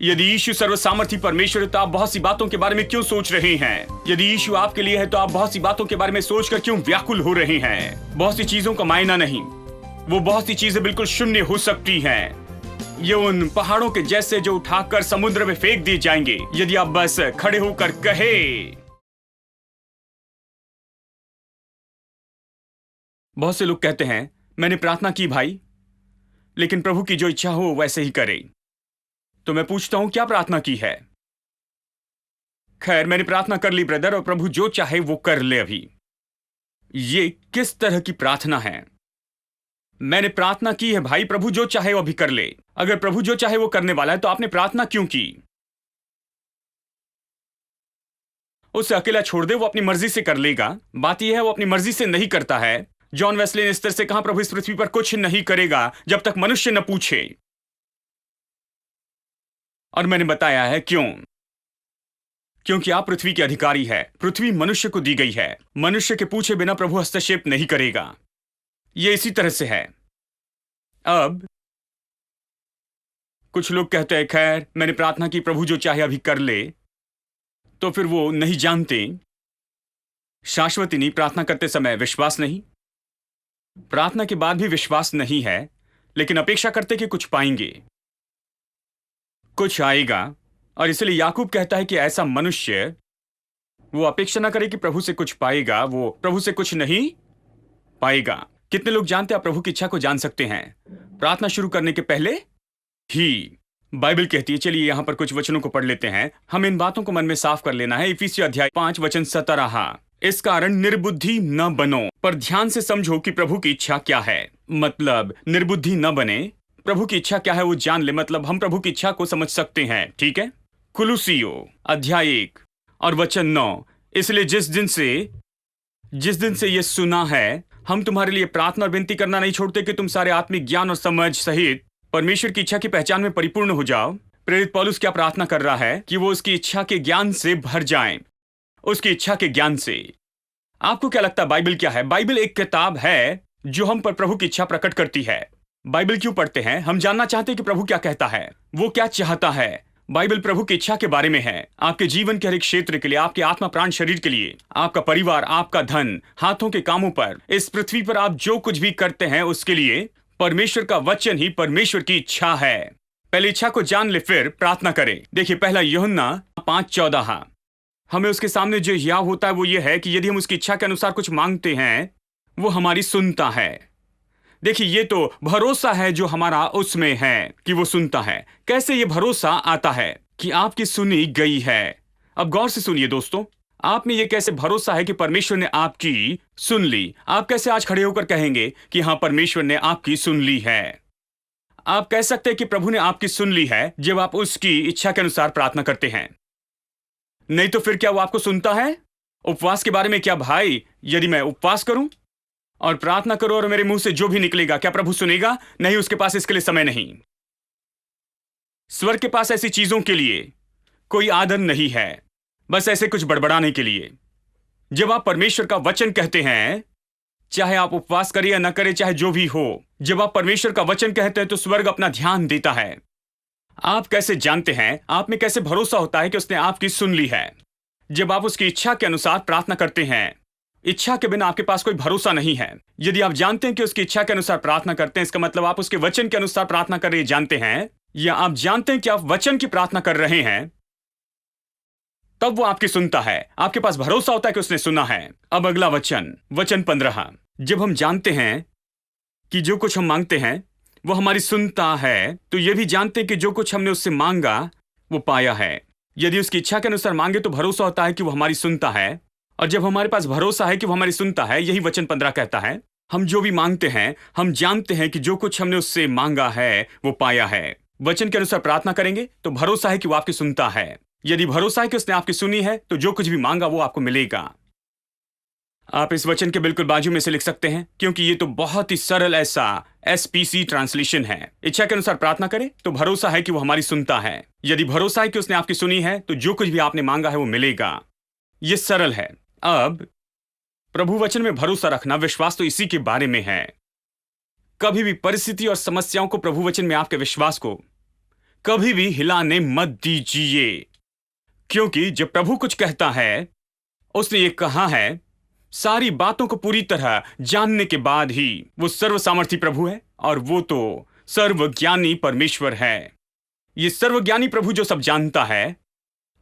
यदि यीशु सर्वसामर्थी परमेश्वर है तो आप बहुत सी बातों के बारे में क्यों सोच रहे हैं? यदि यीशु आपके लिए है तो आप बहुत सी बातों के बारे में सोचकर क्यों व्याकुल हो रहे हैं? बहुत सी चीजों का मायना नहीं, वो बहुत सी चीजें बिल्कुल शून्य हो सकती हैं। ये उन पहाड़ों के जैसे जो उठाकर समुद्र में फेंक दिए जाएंगे यदि आप बस खड़े होकर कहे। बहुत से लोग कहते हैं मैंने प्रार्थना की भाई, लेकिन प्रभु की जो इच्छा हो वैसे ही करे। तो मैं पूछता हूं क्या प्रार्थना की है? खैर, मैंने प्रार्थना कर ली ब्रदर, और प्रभु जो चाहे वो कर ले। अभी ये किस तरह की प्रार्थना है? मैंने प्रार्थना की है भाई, प्रभु जो चाहे वो अभी कर ले। अगर प्रभु जो चाहे वो करने वाला है तो आपने प्रार्थना क्यों की? उसे अकेला छोड़ दे, वो अपनी मर्जी से कर लेगा। बात यह है वो अपनी मर्जी से नहीं करता है। जॉन वेस्ले ने इस तरह से कहा प्रभु इस पृथ्वी पर कुछ नहीं करेगा जब तक मनुष्य न पूछे। और मैंने बताया है क्यों। क्योंकि आप पृथ्वी के अधिकारी है। पृथ्वी मनुष्य को दी गई है। मनुष्य के पूछे बिना प्रभु हस्तक्षेप नहीं करेगा। यह इसी तरह से है। अब कुछ लोग कहते हैं खैर मैंने प्रार्थना की, प्रभु जो चाहे अभी कर ले। तो फिर वो नहीं जानते शाश्वती नहीं। प्रार्थना करते समय विश्वास नहीं, प्रार्थना के बाद भी विश्वास नहीं है, लेकिन अपेक्षा करते कि कुछ पाएंगे, कुछ आएगा। और इसलिए याकूब कहता है कि ऐसा मनुष्य वो अपेक्षा ना करे कि प्रभु से कुछ पाएगा, वो प्रभु से कुछ नहीं पाएगा। कितने लोग जानते हैं आप प्रभु की इच्छा को जान सकते हैं प्रार्थना शुरू करने के पहले ही? बाइबल कहती है, चलिए यहां पर कुछ वचनों को पढ़ लेते हैं। हम इन बातों को मन में साफ कर लेना है। इफिसियों अध्याय 5 वचन 17। इस कारण निर्बुद्धि न बनो, पर ध्यान से समझो कि प्रभु की इच्छा क्या है। मतलब निर्बुद्धि न बने, प्रभु की इच्छा क्या है वो जान ले। मतलब हम प्रभु की इच्छा को समझ सकते हैं, ठीक है। कुलुसियों अध्याय 1 और वचन 9। इसलिए जिस दिन से ये सुना है, हम तुम्हारे लिए प्रार्थना और विनती करना नहीं छोड़ते कि तुम सारे आत्मिक ज्ञान और समझ सहित परमेश्वर की इच्छा की पहचान में परिपूर्ण हो जाओ। प्रेरित पौलुस क्या प्रार्थना कर रहा है कि वो उसकी इच्छा के ज्ञान से भर जाएं, उसकी इच्छा के ज्ञान से। आपको क्या लगता है बाइबल क्या है? बाइबल एक किताब है जो हम पर प्रभु की इच्छा प्रकट करती है। बाइबल क्यों पढ़ते हैं? हम जानना चाहते हैं कि प्रभु क्या कहता है, वो क्या चाहता है। बाइबल प्रभु की इच्छा के बारे में है, आपके जीवन के हर एक क्षेत्र के लिए, आपके आत्मा प्राण शरीर के लिए, आपका परिवार, आपका धन, हाथों के कामों पर, इस पृथ्वी पर आप जो कुछ भी करते हैं उसके लिए परमेश्वर का वचन ही परमेश्वर की इच्छा है। पहले इच्छा को जान ले, फिर प्रार्थना करें। देखिए पहला यूहन्ना 5:14। हमें उसके सामने जो हियाव होता है वो ये है कि यदि हम उसकी इच्छा के अनुसार कुछ मांगते हैं वो हमारी सुनता है। देखिए ये तो भरोसा है जो हमारा उसमें है कि वो सुनता है। कैसे ये भरोसा आता है कि आपकी सुनी गई है? अब गौर से सुनिए दोस्तों, आप में ये कैसे भरोसा है कि परमेश्वर ने आपकी सुन ली? आप कैसे आज खड़े होकर कहेंगे कि हाँ परमेश्वर ने आपकी सुन ली है? आप कह सकते हैं कि प्रभु ने आपकी सुन ली है जब आप उसकी इच्छा के अनुसार प्रार्थना करते हैं। नहीं तो फिर क्या वो आपको सुनता है? उपवास के बारे में क्या भाई? यदि मैं उपवास करूं और प्रार्थना करूं और मेरे मुंह से जो भी निकलेगा, क्या प्रभु सुनेगा? नहीं, उसके पास इसके लिए समय नहीं। स्वर्ग के पास ऐसी चीजों के लिए कोई आदर नहीं है, बस ऐसे कुछ बड़बड़ाने के लिए। जब आप परमेश्वर का वचन कहते हैं, चाहे आप उपवास करें या न करें, चाहे जो भी हो, जब आप परमेश्वर का वचन कहते हैं तो स्वर्ग अपना ध्यान देता है। आप कैसे जानते हैं, आप में कैसे भरोसा होता है कि उसने आपकी सुन ली है? जब आप उसकी इच्छा के अनुसार प्रार्थना करते हैं। इच्छा के बिना आपके पास कोई भरोसा नहीं है। यदि आप जानते हैं कि उसकी इच्छा के अनुसार प्रार्थना करते हैं, इसका मतलब आप उसके वचन के अनुसार प्रार्थना कर रहे जानते हैं, या आप जानते हैं कि आप वचन की प्रार्थना कर रहे हैं, तब वो आपकी सुनता है। आपके पास भरोसा होता है कि उसने सुना है। अब अगला वचन 15। जब हम जानते हैं कि जो कुछ हम मांगते हैं वो हमारी सुनता है, तो ये भी जानते हैं कि जो कुछ हमने उससे मांगा वो पाया है। यदि उसकी इच्छा के अनुसार मांगे तो भरोसा होता है कि वो हमारी सुनता है। और जब हमारे पास भरोसा है कि वो हमारी सुनता है, यही वचन 15 कहता है, हम जो भी मांगते हैं हम जानते हैं कि जो कुछ हमने उससे मांगा है वो पाया है। वचन के अनुसार प्रार्थना करेंगे तो भरोसा है कि वो आपकी सुनता है। यदि भरोसा है कि उसने आपकी सुनी है तो जो कुछ भी मांगा वो आपको मिलेगा। आप इस वचन के बिल्कुल बाजू में से लिख सकते हैं, क्योंकि ये तो बहुत ही सरल ऐसा SPC ट्रांसलेशन है। इच्छा के अनुसार प्रार्थना करें तो भरोसा है कि वो हमारी सुनता है। यदि भरोसा है कि उसने आपकी सुनी है तो जो कुछ भी आपने मांगा है वो मिलेगा। ये सरल है। अब प्रभु वचन में भरोसा रखना, विश्वास तो इसी के बारे में है। कभी भी परिस्थिति और समस्याओं को प्रभु वचन में आपके विश्वास को कभी भी हिलाने मत दीजिए, क्योंकि जब प्रभु कुछ कहता है, उसने ये कहा है, सारी बातों को पूरी तरह जानने के बाद ही वो सर्व सामर्थी प्रभु है, और वो तो सर्वज्ञानी परमेश्वर है। ये सर्वज्ञानी प्रभु जो सब जानता है,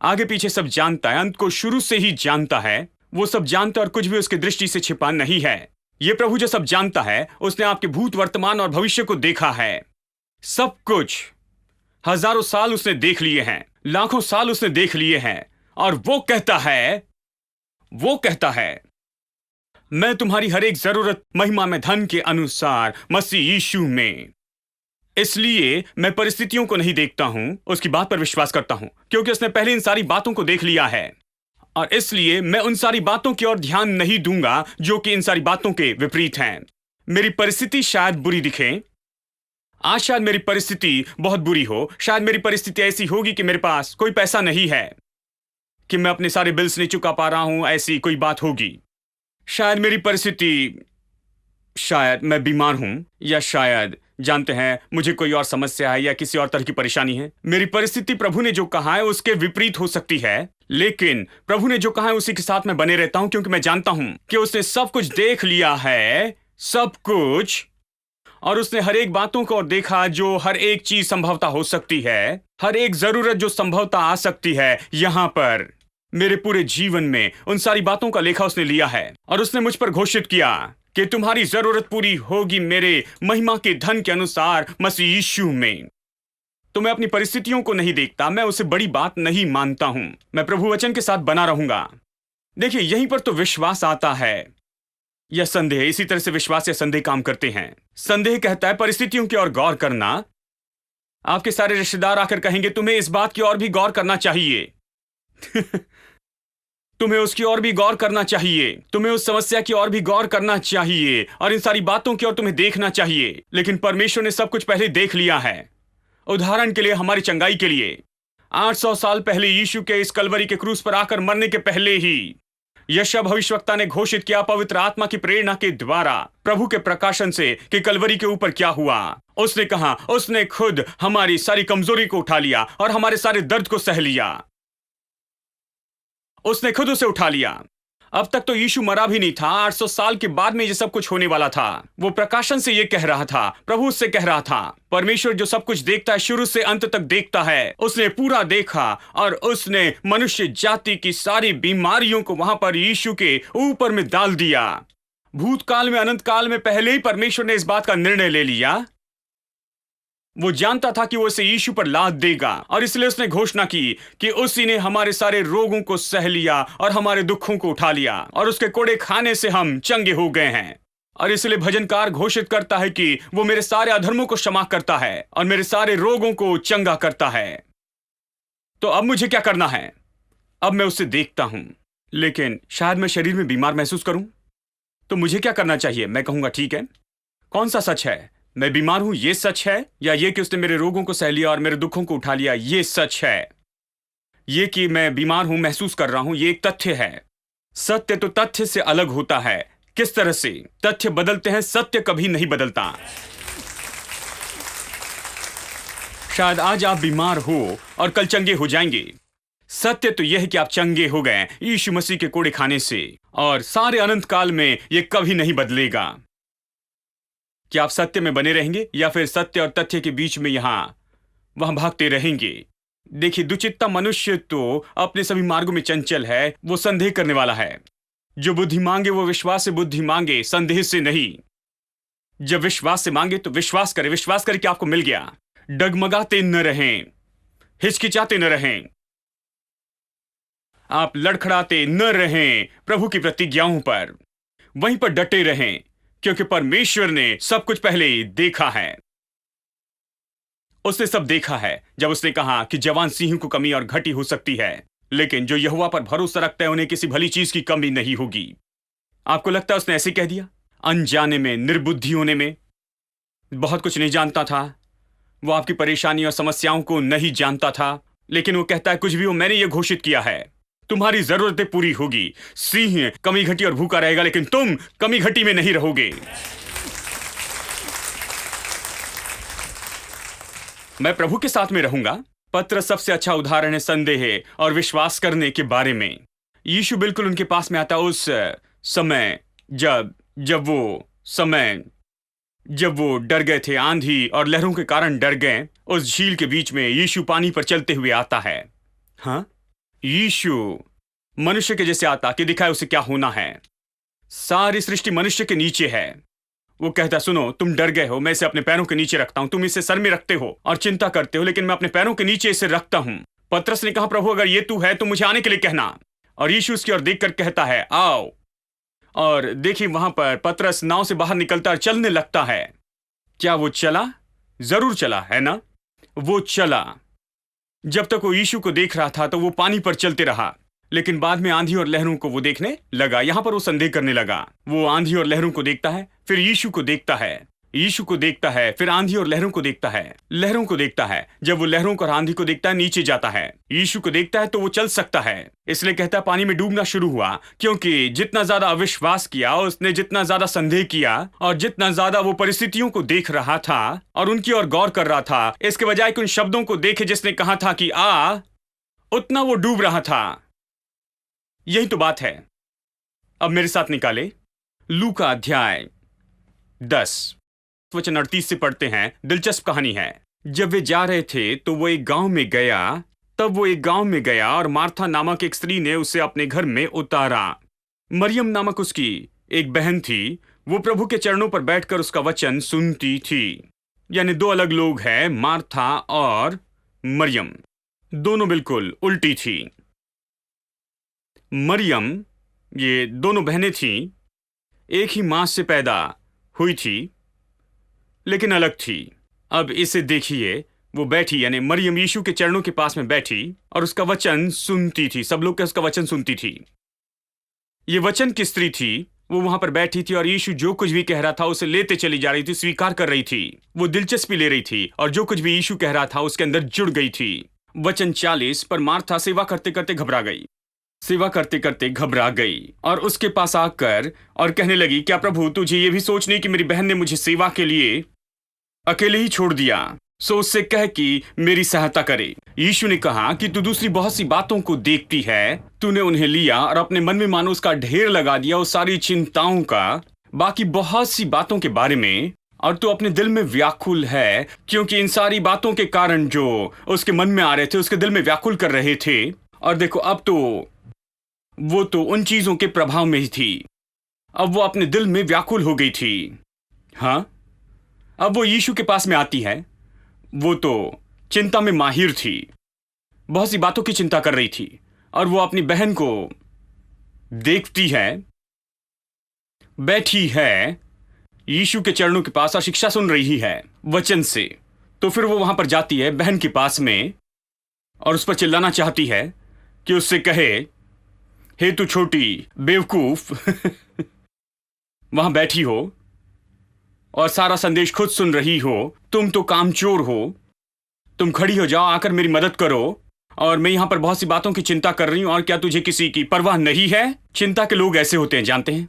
आगे पीछे सब जानता है, अंत को शुरू से ही जानता है, वो सब जानता है और कुछ भी उसकी दृष्टि से छिपा नहीं है। ये प्रभु जो सब जानता है, उसने आपके भूत, वर्तमान और भविष्य को देखा है। सब कुछ हजारों साल उसने देख लिए हैं, लाखों साल उसने देख लिए हैं, और वो कहता है मैं तुम्हारी हर एक जरूरत महिमा में धन के अनुसार मसीह यीशु में। इसलिए मैं परिस्थितियों को नहीं देखता हूं, उसकी बात पर विश्वास करता हूं, क्योंकि उसने पहले इन सारी बातों को देख लिया है। और इसलिए मैं उन सारी बातों की ओर ध्यान नहीं दूंगा जो कि इन सारी बातों के विपरीत हैं। मेरी परिस्थिति शायद बुरी दिखे, आज शायद मेरी परिस्थिति बहुत बुरी हो, शायद मेरी परिस्थिति ऐसी होगी कि मेरे पास कोई पैसा नहीं है, कि मैं अपने सारे बिल्स नहीं चुका पा रहा हूं, ऐसी कोई बात होगी। शायद मेरी परिस्थिति, शायद मैं बीमार हूं, या शायद जानते हैं मुझे कोई और समस्या है या किसी और तरह की परेशानी है। मेरी परिस्थिति प्रभु ने जो कहा है उसके विपरीत हो सकती है, लेकिन प्रभु ने जो कहा है उसी के साथ मैं बने रहता हूं, क्योंकि मैं जानता हूं कि उसने सब कुछ देख लिया है, सब कुछ। और उसने हर एक बातों को देखा, जो हर एक चीज संभवतः हो सकती है, हर एक जरूरत जो संभवतः आ सकती है यहां पर मेरे पूरे जीवन में, उन सारी बातों का लेखा उसने लिया है। और उसने मुझ पर घोषित किया कि तुम्हारी जरूरत पूरी होगी मेरे महिमा के धन के अनुसार मसीह यीशु में। तो मैं अपनी परिस्थितियों को नहीं देखता, मैं उसे बड़ी बात नहीं मानता हूं, मैं प्रभु वचन के साथ बना रहूंगा। देखिए, यहीं पर तो विश्वास आता है या संदेह। इसी तरह से विश्वास या संदेह काम करते हैं। संदेह कहता है परिस्थितियों की ओर गौर करना। आपके सारे रिश्तेदार आकर कहेंगे तुम्हें इस बात की ओर भी गौर करना चाहिए तुम्हें उसकी ओर भी गौर करना चाहिए, तुम्हें उस समस्या की ओर भी गौर करना चाहिए, और इन सारी बातों की ओर तुम्हें देखना चाहिए। लेकिन परमेश्वर ने सब कुछ पहले देख लिया है। उदाहरण के लिए, हमारी चंगाई के लिए 800 साल पहले यीशु के इस कलवरी के क्रूस पर आकर मरने के पहले ही यशायाह भविष्यवक्ता ने घोषित किया पवित्र आत्मा की प्रेरणा के द्वारा, प्रभु के प्रकाशन से, कि कलवरी के ऊपर क्या हुआ। उसने कहा, उसने खुद हमारी सारी कमजोरी को उठा लिया और हमारे सारे दर्द को सह लिया। उसने खुद उसे उठा लिया। अब तक तो यीशु मरा भी नहीं था, 800 साल के बाद में ये सब कुछ होने वाला था। वो प्रकाशन से ये कह रहा था, प्रभु उससे कह रहा था, परमेश्वर जो सब कुछ देखता है, शुरू से अंत तक देखता है, उसने पूरा देखा, और उसने मनुष्य जाति की सारी बीमारियों को वहां पर यीशु के ऊपर में डाल दिया। भूतकाल में, अनंत काल में पहले ही परमेश्वर ने इस बात का निर्णय ले लिया। वो जानता था कि वो इसे यीशु पर लाद देगा, और इसलिए उसने घोषणा की कि उसी ने हमारे सारे रोगों को सह लिया और हमारे दुखों को उठा लिया, और उसके कोड़े खाने से हम चंगे हो गए हैं। और इसलिए भजनकार घोषित करता है कि वो मेरे सारे अधर्मों को क्षमा करता है और मेरे सारे रोगों को चंगा करता है। तो अब मुझे क्या करना है? अब मैं उसे देखता हूं, लेकिन शायद मैं शरीर में बीमार महसूस करूं, तो मुझे क्या करना चाहिए? मैं कहूंगा ठीक है, कौन सा सच है? मैं बीमार हूं, ये सच है? या ये कि उसने मेरे रोगों को सह लिया और मेरे दुखों को उठा लिया, ये सच है? ये कि मैं बीमार हूं, महसूस कर रहा हूं, ये एक तथ्य है। सत्य तो तथ्य से अलग होता है। किस तरह से? तथ्य बदलते हैं, सत्य कभी नहीं बदलता। शायद आज आप बीमार हो और कल चंगे हो जाएंगे। सत्य तो यह है कि आप चंगे हो गए यीशु मसीह के कोड़े खाने से, और सारे अनंत काल में यह कभी नहीं बदलेगा। कि आप सत्य में बने रहेंगे या फिर सत्य और तथ्य के बीच में वहां भागते रहेंगे। देखिए, दुचित्ता मनुष्य तो अपने सभी मार्गों में चंचल है, वो संदेह करने वाला है। जो बुद्धि मांगे वो विश्वास से बुद्धि मांगे, संदेह से नहीं। जब विश्वास से मांगे तो विश्वास करे कि आपको मिल गया। डगमगाते न रहें, हिचकिचाते न रहें, आप लड़खड़ाते न रहें प्रभु की प्रतिज्ञाओं पर, वहीं पर डटे रहें, क्योंकि परमेश्वर ने सब कुछ पहले ही देखा है। उसने सब देखा है। जब उसने कहा कि जवान सिंह को कमी और घटी हो सकती है, लेकिन जो यहोवा पर भरोसा रखता है उन्हें किसी भली चीज की कमी नहीं होगी। आपको लगता है उसने ऐसे कह दिया? अनजाने में, निर्बुद्धि होने में, बहुत कुछ नहीं जानता था। वो आपकी परेशानी और समस्याओं को नहीं जानता था, लेकिन वो कहता है कुछ भी हो, मैंने ये घोषित किया है, तुम्हारी जरूरतें पूरी होगी। सिंह कमी घटी और भूखा रहेगा, लेकिन तुम कमी घटी में नहीं रहोगे। मैं प्रभु के साथ में रहूंगा। पतरस सबसे अच्छा उदाहरण है संदेह और विश्वास करने के बारे में। यीशु बिल्कुल उनके पास में आता उस समय जब जब वो समय जब वो डर गए थे, आंधी और लहरों के कारण डर गए। उस झील के बीच में यीशु पानी पर चलते हुए आता है। हाँ, यीशु मनुष्य के जैसे आता कि दिखाए उसे क्या होना है। सारी सृष्टि मनुष्य के नीचे है। वो कहता, सुनो, तुम डर गए हो, मैं इसे अपने पैरों के नीचे रखता हूं। तुम इसे सर में रखते हो और चिंता करते हो, लेकिन मैं अपने पैरों के नीचे इसे रखता हूं। पतरस ने कहा, प्रभु अगर ये तू है तो मुझे आने के लिए कहना। और यीशु उसकी ओर देखकर कहता है, आओ। और देखिए, वहां पर पतरस नाव से बाहर निकलता और चलने लगता है। क्या वो चला? जरूर चला, है ना? वो चला। जब तक वो यीशु को देख रहा था तो वो पानी पर चलते रहा, लेकिन बाद में आंधी और लहरों को वो देखने लगा। यहां पर वो संदेह करने लगा। वो आंधी और लहरों को देखता है, फिर यीशु को देखता है, यीशु को देखता है, फिर आंधी और लहरों को देखता है, लहरों को देखता है। जब वो लहरों को और आंधी को देखता है, नीचे जाता है। यीशु को देखता है तो वो चल सकता है। इसलिए कहता है, पानी में डूबना शुरू हुआ, क्योंकि जितना ज्यादा अविश्वास किया उसने, जितना ज्यादा संदेह किया और जितना ज्यादा वो परिस्थितियों को देख रहा था और उनकी ओर गौर कर रहा था, इसके बजाय कि उन शब्दों को देखे जिसने कहा था कि आ, उतना वो डूब रहा था। यही तो बात है। अब मेरे साथ निकाले लूका अध्याय 10 वचन 38 से पढ़ते हैं। दिलचस्प कहानी है। जब वे जा रहे थे तो वो एक गांव में गया। तब वो एक गांव में गया और मार्था नामक एक स्त्री ने उसे अपने घर में उतारा। मरियम नामक उसकी एक बहन थी। वो प्रभु के चरणों पर बैठकर उसका वचन सुनती थी। यानी दो अलग लोग हैं, मार्था और मरियम। दोनों बिल्कुल उल्टी थी। मरियम, ये दोनों बहनें थीं, एक ही मां से पैदा हुई थी, लेकिन अलग थी। अब इसे देखिए, वो बैठी, यानी मरियम यीशु के चरणों के पास में बैठी और उसका वचन सुनती थी। सब लोग उसका वचन सुनती थी। ये वचन की स्त्री थी। वो वहां पर बैठी थी और यीशु जो कुछ भी कह रहा था उसे लेते चली जा रही थी, स्वीकार कर रही थी। वो दिलचस्पी ले रही थी और जो कुछ भी यीशु कह रहा था उसके अंदर जुड़ गई थी। वचन 40, पर मार्था सेवा करते करते घबरा गई। सेवा करते करते घबरा गई और उसके पास आकर और कहने लगी, क्या प्रभु तुझे ये भी सोच नहीं कि मेरी बहन ने मुझे सेवा के लिए अकेले ही छोड़ दिया? सो उससे कह कि मेरी सहायता करे। यीशु ने कहा कि तू दूसरी बहुत सी बातों को देखती है। तूने उन्हें लिया और अपने मन में मानो उसका ढेर लगा दिया, उस सारी चिंताओं का, बाकी बहुत सी बातों के बारे में। और तू अपने दिल में व्याकुल है, क्योंकि इन सारी बातों के कारण जो उसके मन में आ रहे थे उसके दिल में व्याकुल कर रहे थे। और देखो, अब तो वो तो उन चीजों के प्रभाव में ही थी। अब वो अपने दिल में व्याकुल हो गई थी। हाँ, अब वो यीशु के पास में आती है। वो तो चिंता में माहिर थी, बहुत सी बातों की चिंता कर रही थी। और वो अपनी बहन को देखती है, बैठी है यीशु के चरणों के पास और शिक्षा सुन रही है वचन से। तो फिर वो वहां पर जाती है बहन के पास में और उस पर चिल्लाना चाहती है कि उससे कहे, हे तू छोटी बेवकूफ, वहां बैठी हो और सारा संदेश खुद सुन रही हो। तुम तो कामचोर हो। तुम खड़ी हो जाओ, आकर मेरी मदद करो। और मैं यहां पर बहुत सी बातों की चिंता कर रही हूं, और क्या तुझे किसी की परवाह नहीं है? चिंता के लोग ऐसे होते हैं, जानते हैं?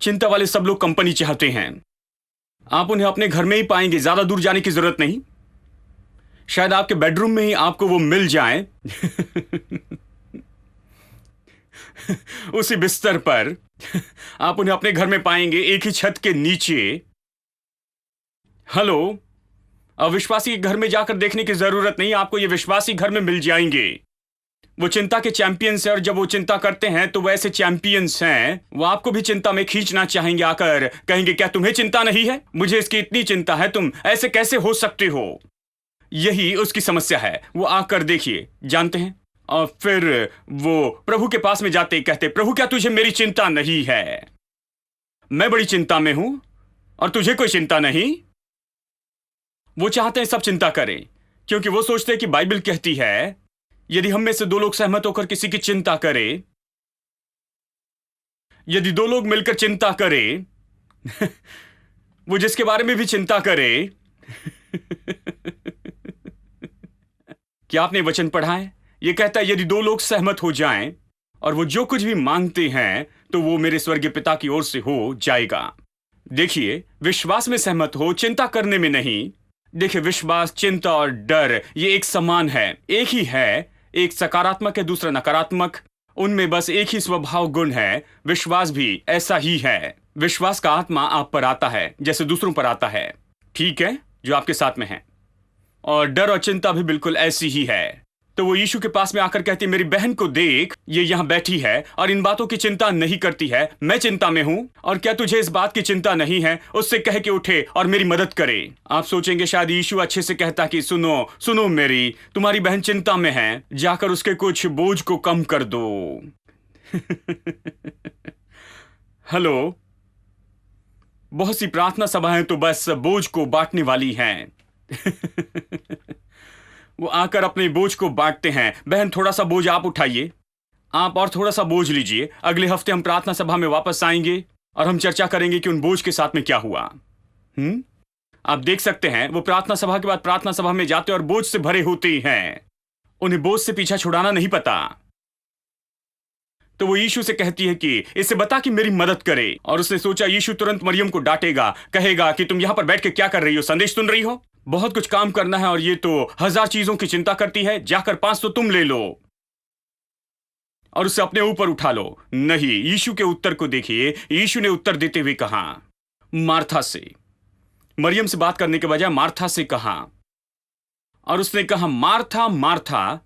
चिंता वाले सब लोग कंपनी चाहते हैं। आप उन्हें अपने घर में ही पाएंगे, ज्यादा दूर जाने की जरूरत नहीं। शायद आपके बेडरूम में ही आपको वो मिल जाए उसी बिस्तर पर आप उन्हें अपने घर में पाएंगे, एक ही छत के नीचे। हेलो, अविश्वासी के घर में जाकर देखने की जरूरत नहीं, आपको ये विश्वासी घर में मिल जाएंगे। वो चिंता के चैंपियंस हैं और जब वो चिंता करते हैं तो वैसे चैंपियंस हैं, वो आपको भी चिंता में खींचना चाहेंगे। आकर कहेंगे, क्या तुम्हें चिंता नहीं है? मुझे इसकी इतनी चिंता है, तुम ऐसे कैसे हो सकते हो? यही उसकी समस्या है। वो आकर देखिए, जानते हैं, और फिर वो प्रभु के पास में जाते कहते, प्रभु क्या तुझे मेरी चिंता नहीं है? मैं बड़ी चिंता में हूं और तुझे कोई चिंता नहीं। वो चाहते हैं सब चिंता करें, क्योंकि वो सोचते हैं कि बाइबल कहती है यदि हम में से दो लोग सहमत होकर किसी की चिंता करें, यदि दो लोग मिलकर चिंता करें वो जिसके बारे में भी चिंता करे क्या आपने वचन पढ़ा है? यह कहता है यदि दो लोग सहमत हो जाएं और वो जो कुछ भी मांगते हैं तो वो मेरे स्वर्गीय पिता की ओर से हो जाएगा। देखिए, विश्वास में सहमत हो, चिंता करने में नहीं। देखिए, विश्वास, चिंता और डर ये एक समान है, एक ही है। एक सकारात्मक है, दूसरा नकारात्मक। उनमें बस एक ही स्वभाव गुण है। विश्वास भी ऐसा ही है। विश्वास का आत्मा आप पर आता है जैसे दूसरों पर आता है, ठीक है, जो आपके साथ में है। और डर और चिंता भी बिल्कुल ऐसी ही है। तो वो यीशु के पास में आकर कहती है, मेरी बहन को देख, ये यहां बैठी है और इन बातों की चिंता नहीं करती है। मैं चिंता में हूं, और क्या तुझे इस बात की चिंता नहीं है? उससे कह के उठे और मेरी मदद करे। आप सोचेंगे शायद यीशु अच्छे से कहता कि सुनो सुनो मेरी, तुम्हारी बहन चिंता में है, जाकर उसके कुछ बोझ को कम कर दो। हेलो, बहुत सी प्रार्थना सभाएं तो बस बोझ को बांटने वाली हैं। वो आकर अपने बोझ को बांटते हैं। बहन, थोड़ा सा बोझ आप उठाइए, आप और थोड़ा सा बोझ लीजिए। अगले हफ्ते हम प्रार्थना सभा में वापस आएंगे और हम चर्चा करेंगे कि उन बोझ के साथ में क्या हुआ। आप देख सकते हैं, वो प्रार्थना सभा के बाद प्रार्थना सभा में जाते और बोझ से भरे होते हैं। उन्हें बोझ से पीछा छुड़ाना नहीं पता। तो वो यीशु से कहती है कि इसे बता कि मेरी मदद करे। और उसने सोचा यीशु तुरंत मरियम को डांटेगा, कहेगा कि तुम यहां पर बैठ के क्या कर रही हो, संदेश सुन रही हो? बहुत कुछ काम करना है और ये तो 1000 चीजों की चिंता करती है। जाकर 5 तो तुम ले लो और उसे अपने ऊपर उठा लो। नहीं, यीशु के उत्तर को देखिए। यीशु ने उत्तर देते हुए कहा, मार्था से, मरियम से बात करने के बजाय मार्था से कहा। और उसने कहा, मार्था मार्था,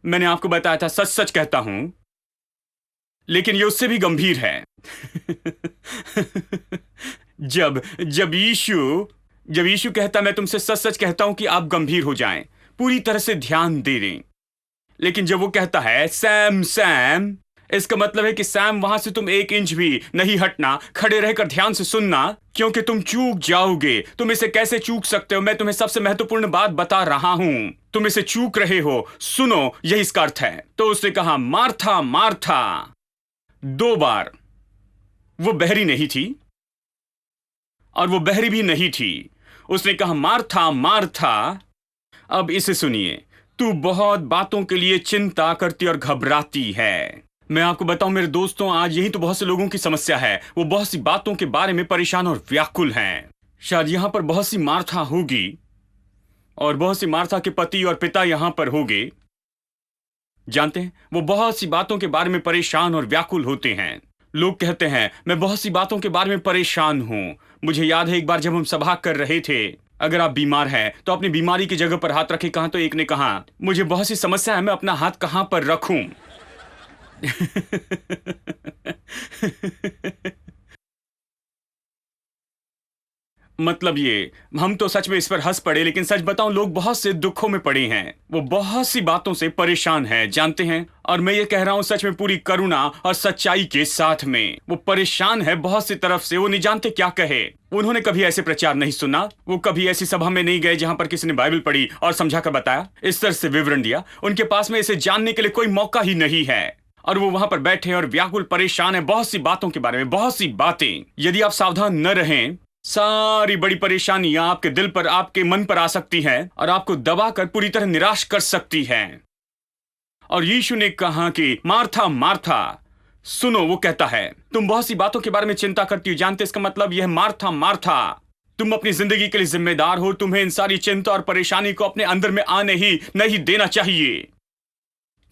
मैंने आपको बताया था, सच सच कहता हूं, लेकिन ये उससे भी गंभीर है। जब यीशु कहता, मैं तुमसे सच सच कहता हूं कि आप गंभीर हो जाएं, पूरी तरह से ध्यान दे दें। लेकिन जब वो कहता है सैम सैम, इसका मतलब है कि सैम, वहां से तुम 1 इंच भी नहीं हटना, खड़े रहकर ध्यान से सुनना, क्योंकि तुम चूक जाओगे। तुम इसे कैसे चूक सकते हो? मैं तुम्हें सबसे महत्वपूर्ण बात बता रहा हूं, तुम इसे चूक रहे हो। सुनो, यही इसका अर्थ है। तो उसने कहा, मार्था मार्था, 2 बार। वो बहरी नहीं थी और वो बहरी भी नहीं थी। उसने कहा, मार्था मार्था। अब इसे सुनिए, तू बहुत बातों के लिए चिंता करती और घबराती है। मैं आपको बताऊं मेरे दोस्तों, आज यही तो बहुत से लोगों की समस्या है। वो बहुत सी बातों के बारे में परेशान और व्याकुल हैं। शायद यहां पर बहुत सी मार्था होगी और बहुत सी मार्था के पति और पिता यहां पर होंगे। जानते हैं, वो बहुत सी बातों के बारे में परेशान और व्याकुल होते हैं। लोग कहते हैं, मैं बहुत सी बातों के बारे में परेशान हूं। मुझे याद है एक बार जब हम सभा कर रहे थे, अगर आप बीमार हैं तो अपनी बीमारी की जगह पर हाथ रखें। कहा तो एक ने कहा, मुझे बहुत सी समस्या है, मैं अपना हाथ कहां पर रखूं? मतलब ये, हम तो सच में इस पर हंस पड़े, लेकिन सच बताऊं, लोग बहुत से दुखों में पड़े हैं। वो बहुत सी बातों से परेशान हैं, जानते हैं। और मैं ये कह रहा हूं सच में पूरी करुणा और सच्चाई के साथ में, वो परेशान है बहुत सी तरफ से। वो नहीं जानते क्या कहे। उन्होंने कभी ऐसे प्रचार नहीं सुना, वो कभी ऐसी सभा में नहीं गए जहां पर किसी ने बाइबल पढ़ी और समझा कर बताया, इस तरह से विवरण दिया। उनके पास में इसे जानने के लिए कोई मौका ही नहीं है और वो वहां पर बैठे और व्याकुल परेशान है बहुत सी बातों के बारे में, बहुत सी बातें। यदि आप सावधान न रहें, सारी बड़ी परेशानियां आपके दिल पर, आपके मन पर आ सकती हैं और आपको दबाकर पूरी तरह निराश कर सकती हैं। और यीशु ने कहा कि मार्था मार्था, सुनो, वो कहता है, तुम बहुत सी बातों के बारे में चिंता करती हो। जानते इसका मतलब यह है, मार्था मार्था, तुम अपनी जिंदगी के लिए जिम्मेदार हो। तुम्हें इन सारी चिंता और परेशानी को अपने अंदर में आने ही नहीं देना चाहिए।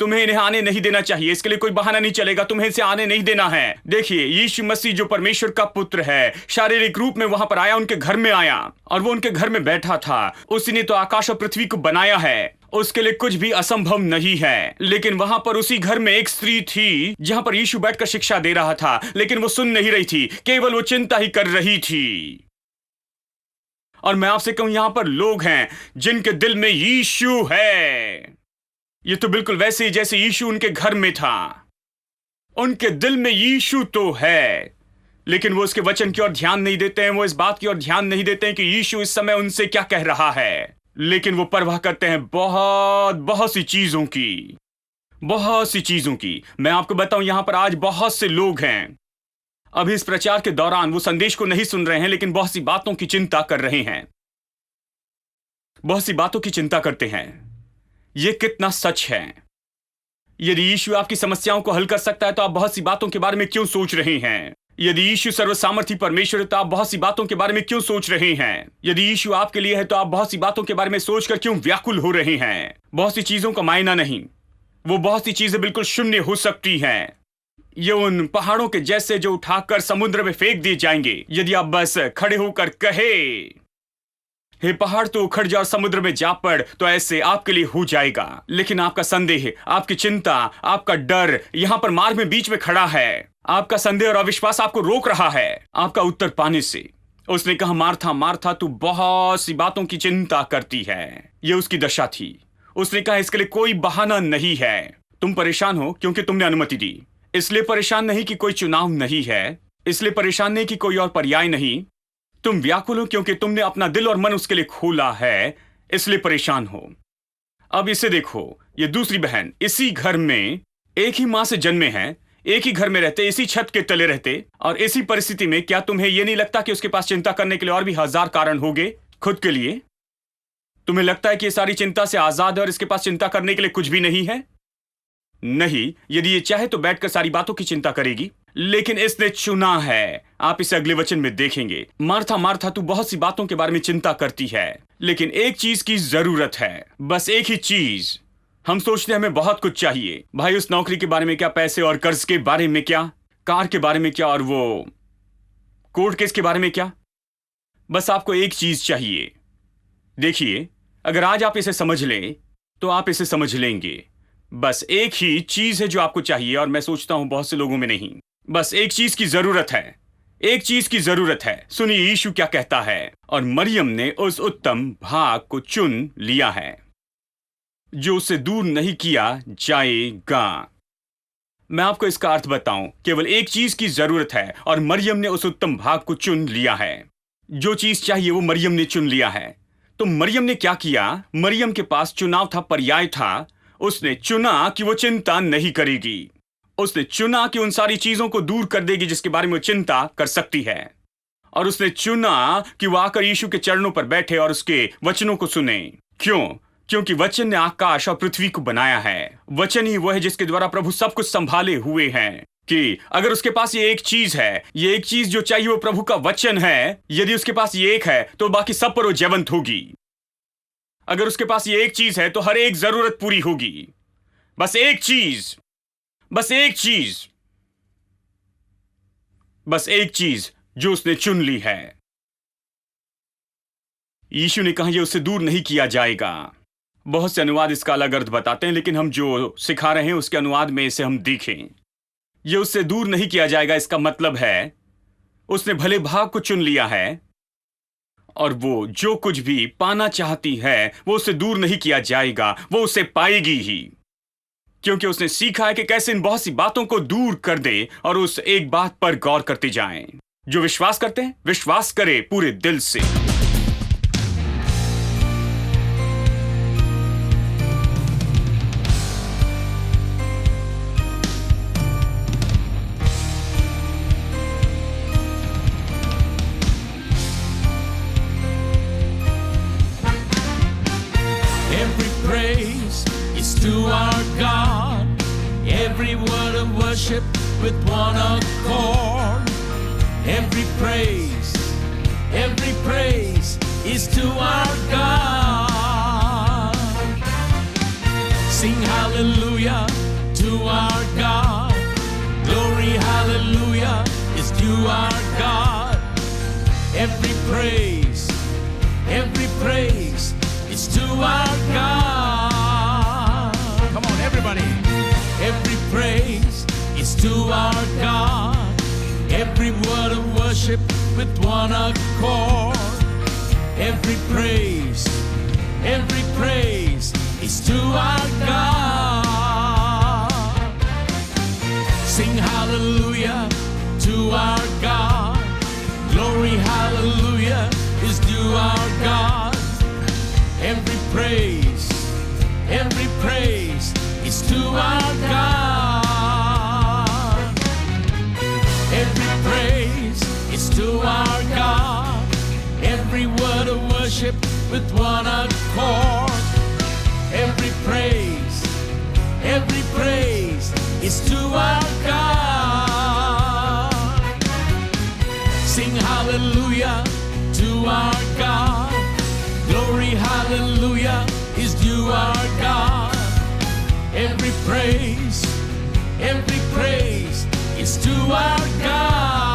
तुम्हें इन्हें आने नहीं देना चाहिए। इसके लिए कोई बहाना नहीं चलेगा, तुम्हें इसे आने नहीं देना है। देखिए, यीशु मसीह जो परमेश्वर का पुत्र है, शारीरिक रूप में वहां पर आया, उनके घर में आया और वो उनके घर में बैठा था। उसी ने तो आकाश और पृथ्वी को बनाया है, उसके लिए कुछ भी असंभव नहीं है। लेकिन वहां पर उसी घर में एक स्त्री थी जहां पर यीशु बैठकर शिक्षा दे रहा था, लेकिन वो सुन नहीं रही थी, केवल वो चिंता ही कर रही थी। और मैं आपसे कहूं, यहां पर लोग हैं जिनके दिल में यीशु है। ये तो बिल्कुल वैसे ही जैसे यीशु उनके घर में था। उनके दिल में यीशु तो है, लेकिन वो उसके वचन की ओर ध्यान नहीं देते हैं। वो इस बात की ओर ध्यान नहीं देते हैं कि यीशु इस समय उनसे क्या कह रहा है। लेकिन वो परवाह करते हैं बहुत सी चीजों की, बहुत सी चीजों की। मैं आपको बताऊं, यहां पर आज बहुत से लोग हैं, अभी इस प्रचार के दौरान वो संदेश को नहीं सुन रहे हैं, लेकिन बहुत सी बातों की चिंता कर रहे हैं, बहुत सी बातों की चिंता करते हैं। ये कितना सच है। यदि यीशु आपकी समस्याओं को हल कर सकता है, तो आप बहुत सी बातों के बारे में क्यों सोच रहे हैं? यदि यीशु सर्वसामर्थी परमेश्वर है तो आप बहुत सी बातों के बारे में क्यों सोच रहे हैं? यदि यीशु आपके लिए है तो आप बहुत सी बातों के बारे में सोचकर क्यों व्याकुल हो रहे हैं? बहुत सी चीजों का मायना नहीं, वो बहुत सी चीजें बिल्कुल शून्य हो सकती हैं। ये उन पहाड़ों के जैसे जो उठाकर समुद्र में फेंक दिए जाएंगे। यदि आप बस खड़े होकर कहे, हे पहाड़ तो उखड़ जा और समुद्र में जा पड़, तो ऐसे आपके लिए हो जाएगा। लेकिन आपका संदेह, आपकी चिंता, आपका डर यहां पर मार्ग में बीच में खड़ा है। आपका संदेह और अविश्वास आपको रोक रहा है आपका उत्तर पाने से। उसने कहा, मार्था मार्था, तू बहुत सी बातों की चिंता करती है। यह उसकी दशा थी। उसने कहा, इसके लिए कोई बहाना नहीं है। तुम परेशान हो क्योंकि तुमने अनुमति दी, इसलिए परेशान नहीं कि कोई चुनाव नहीं है, इसलिए परेशान नहीं कि कोई और पर्याय नहीं। तुम व्याकुल हो क्योंकि तुमने अपना दिल और मन उसके लिए खोला है, इसलिए परेशान हो। अब इसे देखो, ये दूसरी बहन इसी घर में एक ही मां से जन्मे हैं, एक ही घर में रहते, इसी छत के तले रहते, और इसी परिस्थिति में क्या तुम्हें यह नहीं लगता कि उसके पास चिंता करने के लिए और भी 1000 कारण होंगे खुद के लिए? तुम्हें लगता है कि ये सारी चिंता से आजाद है और इसके पास चिंता करने के लिए कुछ भी नहीं है? नहीं, यदि ये चाहे तो बैठकर सारी बातों की चिंता करेगी, लेकिन इसने चुना है। आप इसे अगले वचन में देखेंगे। मार्था मार्था, तू बहुत सी बातों के बारे में चिंता करती है, लेकिन एक चीज की जरूरत है, बस एक ही चीज। हम सोचते हैं हमें बहुत कुछ चाहिए। भाई, उस नौकरी के बारे में क्या, पैसे और कर्ज के बारे में क्या, कार के बारे में क्या, और वो कोर्ट केस के बारे में क्या? बस आपको एक चीज चाहिए। देखिए, अगर आज आप इसे समझ लें तो आप इसे समझ लेंगे। बस एक ही चीज है जो आपको चाहिए, और मैं सोचता हूं बहुत से लोगों में नहीं। बस एक चीज की जरूरत है, एक चीज की जरूरत है। सुनिए यीशु क्या कहता है। और मरियम ने उस उत्तम भाग को चुन लिया है जो उसे दूर नहीं किया जाएगा। मैं आपको इसका अर्थ बताऊं, केवल एक चीज की जरूरत है, और मरियम ने उस उत्तम भाग को चुन लिया है। जो चीज चाहिए वो मरियम ने चुन लिया है। तो मरियम ने क्या किया? मरियम के पास चुनाव था, पर्याय था। उसने चुना कि वो चिंता नहीं करेगी। उसने चुना कि उन सारी चीजों को दूर कर देगी जिसके बारे में वो चिंता कर सकती है। और उसने चुना कि वो आकर यीशु के चरणों पर बैठे और उसके वचनों को सुने। क्यों? क्योंकि वचन ने आकाश और पृथ्वी को बनाया है। वचन ही वो है जिसके द्वारा प्रभु सब कुछ संभाले हुए हैं। कि अगर उसके पास ये एक चीज है, ये एक चीज जो चाहिए वो प्रभु का वचन है, यदि उसके पास ये एक है तो बाकी सब पर वो जयवंत होगी। अगर उसके पास ये एक चीज है तो हर एक जरूरत पूरी होगी। बस एक चीज, बस एक चीज, बस एक चीज जो उसने चुन ली है। यीशु ने कहा, यह उससे दूर नहीं किया जाएगा। बहुत से अनुवाद इसका अलग अर्थ बताते हैं, लेकिन हम जो सिखा रहे हैं उसके अनुवाद में इसे हम देखें। यह उससे दूर नहीं किया जाएगा, इसका मतलब है उसने भले भाग को चुन लिया है, और वो जो कुछ भी पाना चाहती है वो उससे दूर नहीं किया जाएगा, वो उसे पाएगी ही। क्योंकि उसने सीखा है कि कैसे इन बहुत सी बातों को दूर कर दे और उस एक बात पर गौर करते जाएं। जो विश्वास करते हैं, विश्वास करे पूरे दिल से। To our God, every word of worship with one accord. Every praise is to our God. Sing hallelujah to our God. Glory, hallelujah is to our God. Every praise is to our God. Everybody. Every praise is to our God. Every word of worship with one accord. Every praise is to our God. Sing hallelujah to our God. Glory, hallelujah is to our God. Every praise is to our God. Every praise is to our God. Every word of worship with one accord. Every praise is to our God. Sing hallelujah to our God. Glory, hallelujah, is due our God. Every praise is to our God.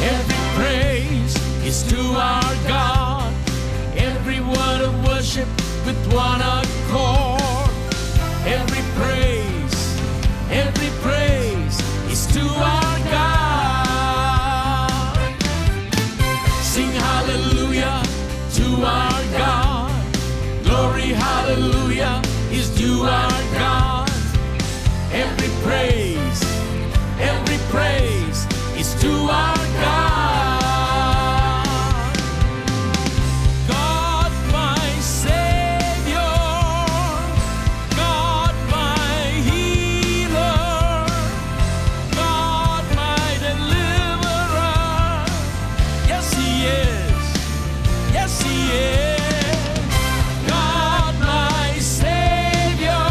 Every praise is to our God. Every word of worship with one accord. Every praise is to our God. Sing hallelujah to our God. Glory, hallelujah, is due our God. Every praise is to our God. God my Savior, God my healer, God my deliverer. Yes, He is. Yes, He is. God my Savior,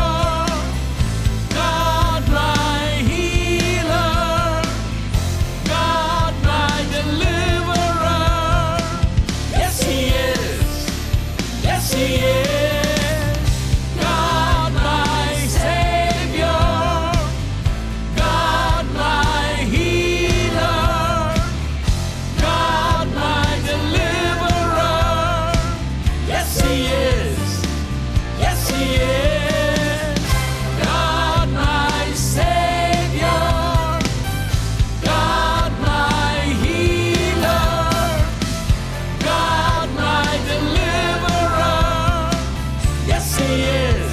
God my healer, God my deliverer. Yes, He is. Yes, He is. God my Savior, God my healer, God my deliverer. Yes, He is. Yes, He is. God my Savior, God my healer, God my deliverer. Yes, He is.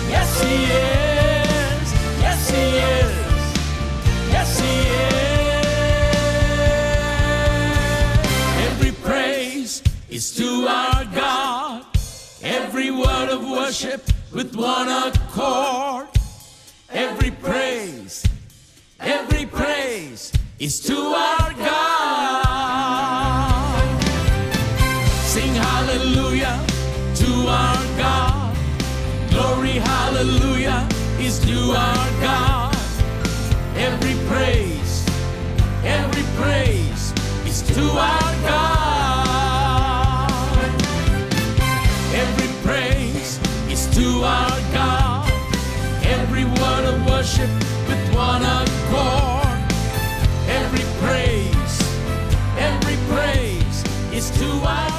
Yes, He is. Yes, He is. Yes, He is. Every praise is to our God. Every word of worship with one accord. Every praise is to our God. Sing hallelujah to our God. Glory, hallelujah, is due our God. Every praise is to our God. Every praise is to our God. Every word of worship with one accord. Every praise is to our